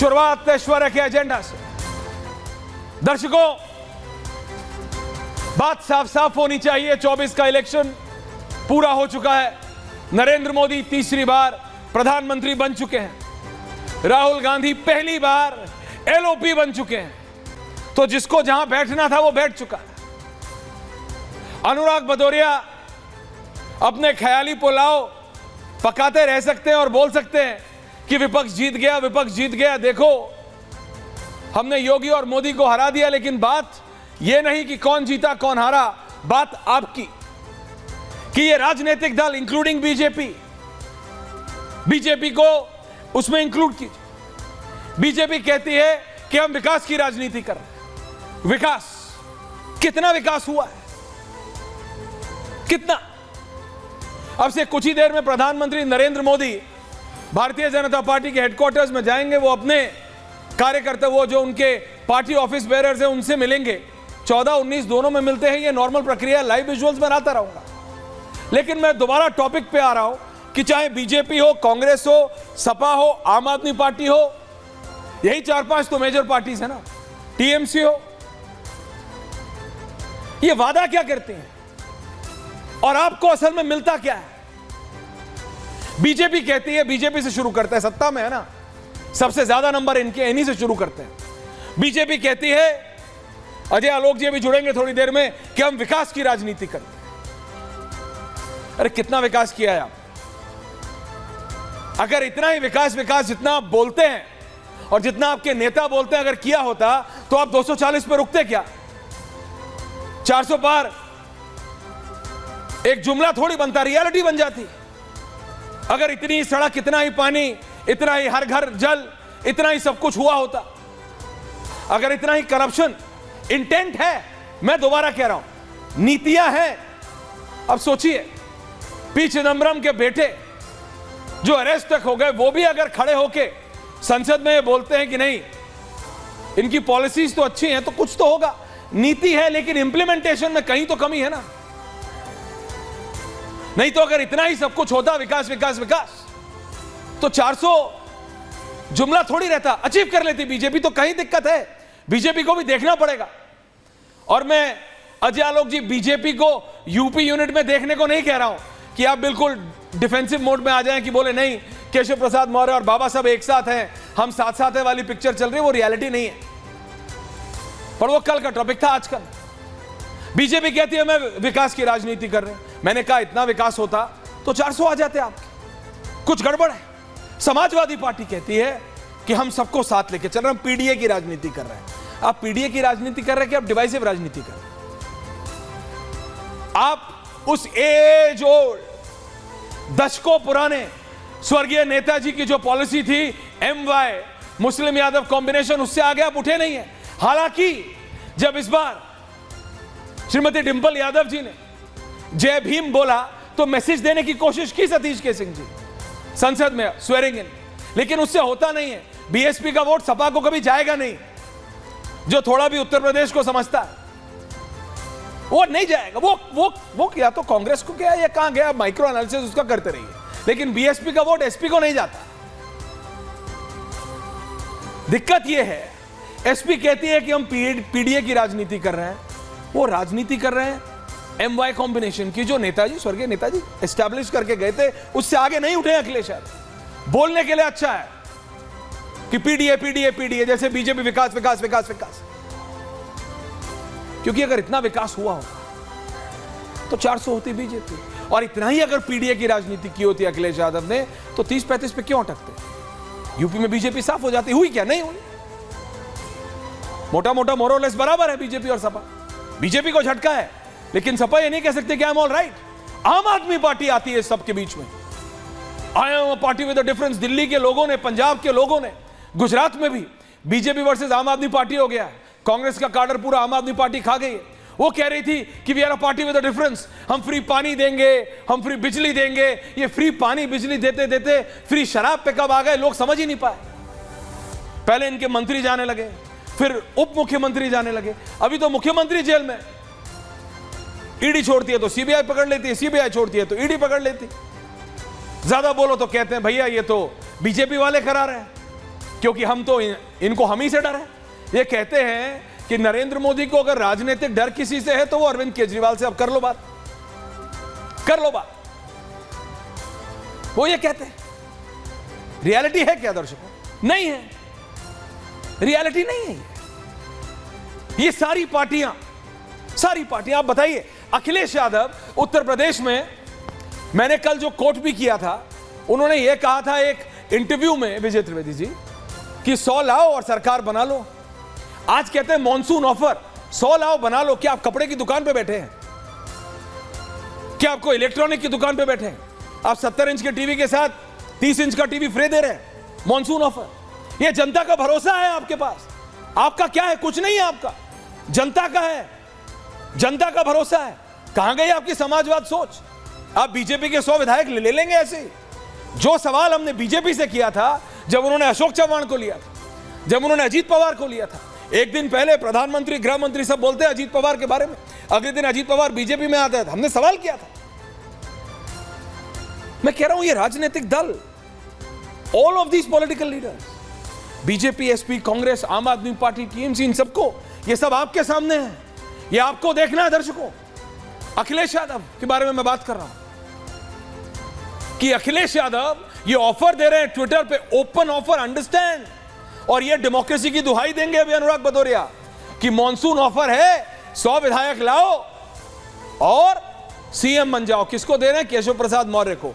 शुरुआत ऐश्वर्या के एजेंडा से। दर्शकों, बात साफ साफ होनी चाहिए, 24 का इलेक्शन पूरा हो चुका है। नरेंद्र मोदी तीसरी बार प्रधानमंत्री बन चुके हैं। राहुल गांधी पहली बार एलओपी बन चुके हैं। तो जिसको जहां बैठना था वो बैठ चुका है। अनुराग भदौरिया अपने ख्याली पुलाव पकाते रह सकते हैं और बोल सकते हैं कि विपक्ष जीत गया, विपक्ष जीत गया, देखो हमने योगी और मोदी को हरा दिया। लेकिन बात यह नहीं कि कौन जीता कौन हारा, बात आपकी कि ये राजनीतिक दल इंक्लूडिंग बीजेपी को उसमें इंक्लूड कीजिए। बीजेपी कहती है कि हम विकास की राजनीति कर रहे हैं। विकास, कितना विकास हुआ है, कितना? अब से कुछ ही देर में प्रधानमंत्री नरेंद्र मोदी भारतीय जनता पार्टी के हेडक्वार्टर्स में जाएंगे। वो अपने कार्यकर्ता, वो जो उनके पार्टी ऑफिस बेयरर्स हैं, उनसे मिलेंगे। 14-19 दोनों में मिलते हैं, ये नॉर्मल प्रक्रिया, लाइव विजुअल्स बनाता रहूंगा। लेकिन मैं दोबारा टॉपिक पे आ रहा हूं कि चाहे बीजेपी हो, कांग्रेस हो, सपा हो, आम आदमी पार्टी हो, यही 4-5 तो मेजर पार्टीज है ना, टीएमसी हो, ये वादा क्या करते हैं और आपको असल में मिलता क्या है? बीजेपी कहती है, बीजेपी से शुरू करता है, सत्ता में है ना, सबसे ज्यादा नंबर इन्हीं से शुरू करते हैं। बीजेपी कहती है, अजय आलोक जी भी जुड़ेंगे थोड़ी देर में, कि हम विकास की राजनीति करते हैं। अरे कितना विकास किया है आप? अगर इतना ही विकास जितना आप बोलते हैं और जितना आपके नेता बोलते हैं अगर किया होता तो आप 240 पे रुकते क्या? 400 पार एक जुमला थोड़ी बनता, रियलिटी बन जाती। अगर इतनी ही सड़क, इतना ही पानी, इतना ही हर घर जल, इतना ही सब कुछ हुआ होता, अगर इतना ही करप्शन इंटेंट है, मैं दोबारा कह रहा हूं, नीतियां हैं। अब सोचिए, पी चिदंबरम के बेटे जो अरेस्ट तक हो गए, वो भी अगर खड़े होके संसद में बोलते हैं कि नहीं इनकी पॉलिसीज तो अच्छी हैं, तो कुछ तो होगा, नीति है, लेकिन इंप्लीमेंटेशन में कहीं तो कमी है ना। नहीं तो अगर इतना ही सब कुछ होता, विकास विकास विकास, तो 400 जुमला थोड़ी रहता, अचीव कर लेती बीजेपी। तो कहीं दिक्कत है, बीजेपी को भी देखना पड़ेगा। और मैं अजय आलोक जी, बीजेपी को यूपी यूनिट में देखने को नहीं कह रहा हूं कि आप बिल्कुल डिफेंसिव मोड में आ जाएं कि बोले नहीं केशव प्रसाद मौर्य और बाबा साहब एक साथ हैं, हम साथ साथ है वाली पिक्चर चल रही है, वो रियलिटी नहीं है। पर वो कल का टॉपिक था। आजकल बीजेपी कहती है मैं विकास की राजनीति कर रहे हैं। मैंने कहा इतना विकास होता तो 400 आ जाते आपके, कुछ गड़बड़ है। समाजवादी पार्टी कहती है कि हम सबको साथ लेके चल रहे हैं, हम पीडीए की राजनीति कर रहे हैं। आप पीडीए की राजनीति कर रहे हैं कि आप डिवाइसिव राजनीति कर रहे हैं? आप उस एज ओल्ड, दशकों पुराने स्वर्गीय नेताजी की जो पॉलिसी थी, MY मुस्लिम यादव कॉम्बिनेशन, उससे आगे आप उठे नहीं है। हालांकि जब इस बार श्रीमती डिंपल यादव जी ने जय भीम बोला तो मैसेज देने की कोशिश की सतीश के सिंह जी संसद में स्वेरिंग इन, लेकिन उससे होता नहीं है। बीएसपी का वोट सपा को कभी जाएगा नहीं, जो थोड़ा भी उत्तर प्रदेश को समझता है वो नहीं जाएगा। वो या तो कांग्रेस को गया या कहां गया, माइक्रो एनालिसिस उसका करते रहिए, लेकिन बीएसपी का वोट एसपी को नहीं जाता। दिक्कत यह है, एसपी कहती है कि हम पीडीए की राजनीति कर रहे हैं, वो राजनीति कर रहे हैं MY कॉम्बिनेशन की, जो नेताजी, स्वर्गीय नेताजी एस्टैब्लिश करके गए थे, उससे आगे नहीं उठे अखिलेश यादव। बोलने के लिए अच्छा है कि पीडीए, जैसे बीजेपी विकास विकास विकास विकास, क्योंकि अगर इतना विकास हुआ होता तो 400 होती बीजेपी। और इतना ही अगर पीडीए की राजनीति की होती अखिलेश यादव ने, तो 30-35 पे क्यों अटकते? यूपी में बीजेपी साफ हो जाती। हुई क्या? नहीं हुई। मोटा मोटा मोरलेस बराबर है बीजेपी और सपा। बीजेपी को झटका है, लेकिन सपा ये नहीं कह सकते कि आई एम ऑल राइट। आम आदमी पार्टी आती है सबके बीच में, I am a party with a difference. Delhi के लोगों ने, पंजाब के लोगों ने, गुजरात में भी बीजेपी वर्सेस आम आदमी पार्टी हो गया है। कांग्रेस का कार्डर पूरा आम आदमी पार्टी खा गई है। वो कह रही थी कि we are a party with a difference, हम फ्री पानी देंगे, हम फ्री बिजली देंगे। ये फ्री पानी बिजली देते देते फ्री शराब पे कब आ गए लोग समझ ही नहीं पाए। पहले इनके मंत्री जाने लगे, फिर उप मुख्यमंत्री जाने लगे, अभी तो मुख्यमंत्री जेल में। ईडी छोड़ती है तो सीबीआई पकड़ लेती है, सीबीआई छोड़ती है तो ईडी पकड़ लेती। ज्यादा बोलो तो कहते हैं भैया ये तो बीजेपी वाले करा रहे हैं। क्योंकि हम तो इनको हम ही से डर है। ये कहते हैं कि नरेंद्र मोदी को अगर राजनीतिक डर किसी से है तो वो अरविंद केजरीवाल से। अब कर लो बात, कर लो बात। वो ये कहते हैं। रियलिटी है क्या दर्शकों? नहीं है, रियलिटी नहीं है। ये सारी पार्टियां आप बताइए। अखिलेश यादव उत्तर प्रदेश में, मैंने कल जो कोट भी किया था, उन्होंने ये कहा था एक इंटरव्यू में, विजय त्रिवेदी जी, कि 100 लाओ और सरकार बना लो। आज कहते हैं मॉनसून ऑफर, 100 लाओ बना लो। क्या आप कपड़े की दुकान पे बैठे हैं? क्या आपको इलेक्ट्रॉनिक की दुकान पे बैठे हैं? आप 70 इंच के टीवी के साथ 30 इंच का टीवी फ्री दे रहे हैं। मॉनसून ऑफर, ये जनता का भरोसा है आपके पास। आपका क्या है? कुछ नहीं है आपका, जनता का है, जनता का भरोसा है। कहां गई आपकी समाजवाद सोच? आप बीजेपी के 100 विधायक ले लेंगे ऐसे ही? जो सवाल हमने बीजेपी से किया था जब उन्होंने अशोक चव्हाण को लिया था, जब उन्होंने अजीत पवार को लिया था, एक दिन पहले प्रधानमंत्री, गृह मंत्री सब बोलते हैं अजीत पवार के बारे में, अगले दिन अजीत पवार बीजेपी में आता है। हमने सवाल किया था। मैं कह रहा हूं ये राजनीतिक दल, all of these political leaders, BJP, SP, Congress, आम आदमी पार्टी, टीएमसी, इन सबको, ये सब आपके सामने है। ये आपको देखना है दर्शकों। अखिलेश यादव के बारे में मैं बात कर रहा हूं कि अखिलेश यादव ये ऑफर दे रहे हैं ट्विटर पे, ओपन ऑफर, अंडरस्टैंड। और ये डेमोक्रेसी की दुहाई देंगे अभी अनुराग भदौरिया कि मॉनसून ऑफर है, 100 विधायक लाओ और सीएम बन जाओ। किसको दे रहे हैं? केशव प्रसाद मौर्य को।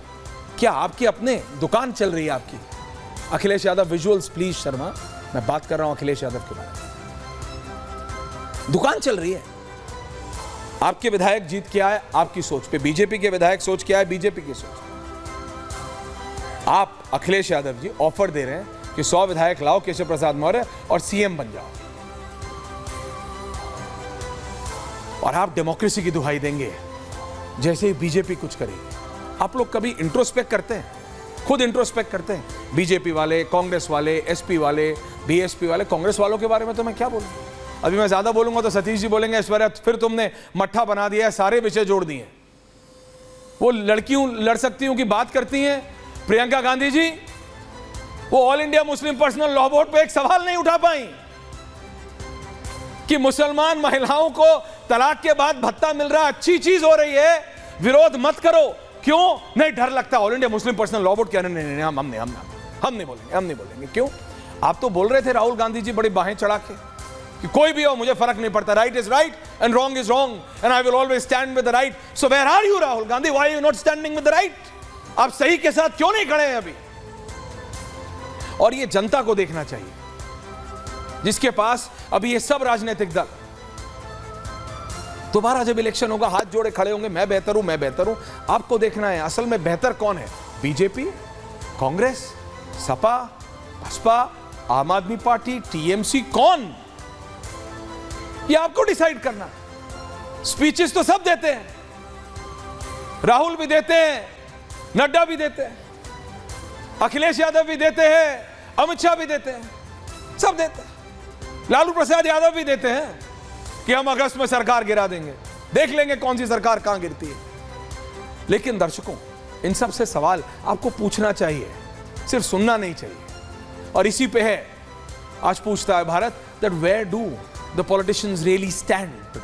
क्या आपकी अपने दुकान चल रही है आपकी? अखिलेश यादव, विजुअल्स प्लीज शर्मा, मैं बात कर रहा हूं अखिलेश यादव के बारे में। दुकान चल रही है। आपके विधायक जीत क्या है? आपकी सोच पे। बीजेपी के विधायक सोच क्या है? बीजेपी की सोच। आप अखिलेश यादव जी ऑफर दे रहे हैं कि 100 विधायक लाओ, केशव प्रसाद मौर्य, और सीएम बन जाओ। और आप डेमोक्रेसी की दुहाई देंगे जैसे ही बीजेपी कुछ करेगी। आप लोग कभी इंट्रोस्पेक्ट करते हैं? खुद इंट्रोस्पेक्ट करते हैं? बीजेपी वाले, कांग्रेस वाले, एसपी वाले, बीएसपी वाले। कांग्रेस वालों के बारे में तो मैं क्या बोलूं? अभी मैं ज्यादा बोलूंगा तो सतीश जी बोलेंगे ऐश्वर्या फिर तुमने मट्ठा बना दिया है, सारे विषय जोड़ दिए। वो लड़कियों लड़ सकती हूं की बात करती हैं। प्रियंका गांधी जी, वो all India Muslim personal law board पे एक सवाल नहीं उठा पाई कि मुसलमान महिलाओं को तलाक के बाद भत्ता मिल रहा, अच्छी चीज हो रही है, विरोध मत करो। क्यों? नहीं, डर लगता all India Muslim personal law board. क्या? नहीं, हम नहीं बोलेंगे। क्यों? आप तो बोल रहे थे राहुल गांधी जी बड़ी बाहें चढ़ा के कि कोई भी हो मुझे फर्क नहीं पड़ता, right is right and wrong is wrong and I will always stand with the right. So where are you Rahul Gandhi? Why you not standing with the right? आप सही के साथ क्यों नहीं खड़े हैं अभी? और ये जनता को देखना चाहिए, जिसके पास अभी ये सब राजनीतिक दल दोबारा जब इलेक्शन होगा हाथ जोड़े खड़े होंगे, मैं बेहतर हूं, मैं बेहतर हूं। आपको देखना है असल में बेहतर कौन है? बीजेपी, कांग्रेस, सपा, बसपा, आम आदमी पार्टी, टीएमसी, कौन? ये आपको डिसाइड करना। स्पीचेस तो सब देते हैं, राहुल भी देते हैं, नड्डा भी देते हैं, अखिलेश यादव भी देते हैं, अमित शाह भी देते हैं, सब देते हैं। लालू प्रसाद यादव भी देते हैं कि हम अगस्त में सरकार गिरा देंगे, देख लेंगे कौन सी सरकार कहां गिरती है। लेकिन दर्शकों, इन सब से सवाल आपको पूछना चाहिए, सिर्फ सुनना नहीं चाहिए। और इसी पे है आज पूछता है Bharat, that where do the politicians really stand today.